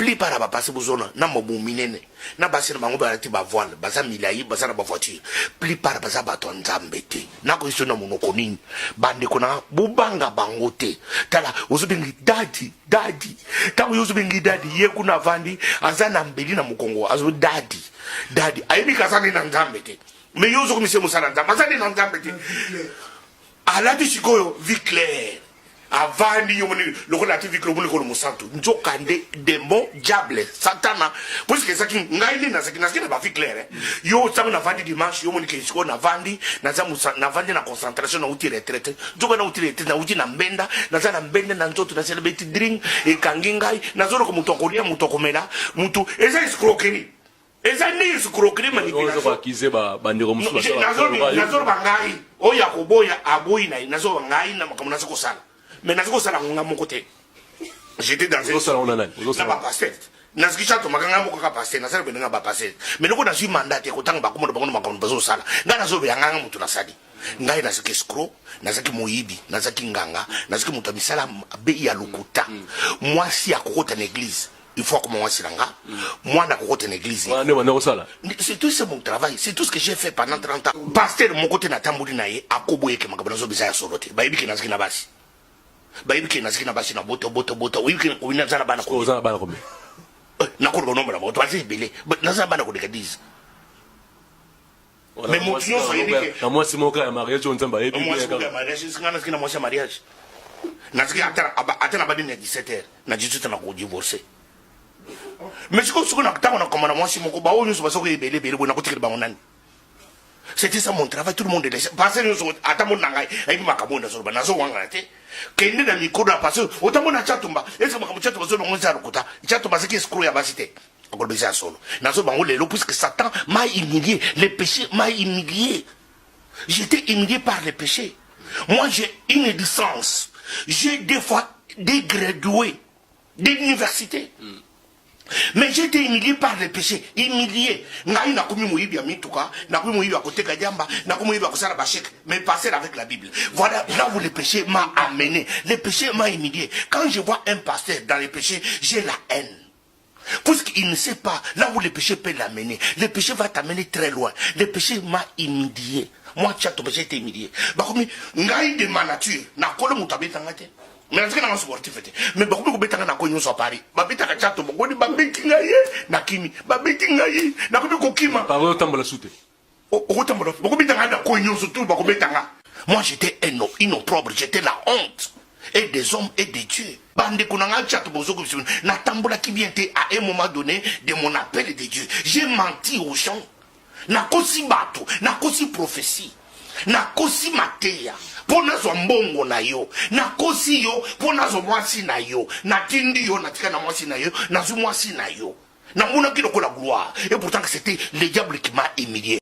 Plus par la passe bozona, na mobu minene, na bassin bango barati ba voile, baza milai, baza na ba voiture. Plus par baza baton zambete, na ko iso na monokonini, bande kona bubanga bangote. Tala, ozubengi daddy, daddy. Tango yozubengi daddy, ye kuna vandi, azana mbeli na mukongo, azo daddy, daddy. Aibi kasani na zambete. Me yozo kumise musana zambete, azani na zambete. Aladi chikoyo, vie claire. Avant ni yomoni le relatif que le monde musantu njokande démon diable satana parce que ça qui ngaili na ça qui na ba fi clair yo ça na vandi dimanche yo moni ke siko na vandi na za na vandi na concentration na uti retraite njoka na uti retraite na uti na mbenda na za na mbenda na nzoto na celebrate drink e kangingai na zoro ko mutokolia mutokomela mutu eza escroquerie eza ni escroquerie manipulation ba kize ba bandiro musu na zoro bangai o yakoboya aboyi na zoro ngai na makamuna siko sala. Mais nazo sala nga mon côté. J'étais dans un salon na ba passer. Nazo chato makanga moko ka passer, na sala benga ba passer. Mais loko na suis mandat ko tanga ba ko mo makambo bazo sala. Nga nazo be nga mutu na sali. Ngai na saki escroc, na saki moyibi, na saki nganga, na saki mutu misala be ya lokuta. Moi si akokota na église, il faut que moi silanga. Moi na kokota na église. C'est tout ça mon travail, c'est tout ce que j'ai fait pendant 30 ans. Pasteur mon côté na tambuli na ye akoboye ke makambo nazo bizaya solote. Ba yibiki na saki na basi. Bayibi ke naziki na basi na boto wiki ko ina zana bana ko ozana bana ko me na ko nomba na boto asi belé na zana bana ko de 10 mais mon client so yiki na moi simo ka mariage on tamba yebi moi simo ka mariage singana skina moi mariage naziki atana badi na 17h na 18 na ko divorcer mais siko siko na kutana na komana moi simo ko ba onyo so basoko yebele bona ko tikira ba monani. C'était ça mon travail, tout le monde est parce que nous sommes à mon nangai, et puis ma cabone sur le nazo wangate, qui n'est dans le micro de la passion, autant mon achatumba, et c'est mon chatumba sur le monde à l'okota, chatumba qui est scrou à basité, encore déjà solo. Nazo bango les lopus que Satan m'a humilié, les péchés m'a humilié. J'étais humilié par les péchés. Moi j'ai une licence, j'ai des fois des gradués d'université. Mais j'ai été humilié par les péchés, humilié. Ngai na komi moyibi ya mituka, na komi moyibi ya koteka jamba, na komi moyibi ya kosala bashek, mais passer avec la Bible. Voilà là où le péché m'a amené, le péché m'a humilié. Quand je vois un pasteur dans les péchés, j'ai la haine. Puisqu'il ne sait pas là où le péché peut l'amener. Le péché va t'amener très loin. Le péché m'a humilié. Moi, j'ai été humilié. Bakomi, ngai de ma nature, na kolo mutabeta ngate. Mais est-ce que dans sportif était mais beaucoup de bétanga na konyo so Paris babeta ka chato bongoni babeti ngaye na kimi babeti ngaye na ko kima pa ro tambola soute o tambola beaucoup bétanga na konyo so tout beaucoup bétanga. Moi j'étais inopprobre, j'étais la honte et des hommes et des dieux bande kunanga chato bozoko na tambola qui vient à un moment donné de mon appel de Dieu. J'ai menti aux gens na kosi bato na kosi prophétie na kosi mateya pona zo mbongo na yo na kosi yo pona zo mwasi na yo na tindi yo na tika na mwasi na yo na zo mwasi na yo na mona ki lokola gloire et pourtant que c'était le diable qui m'a humilié.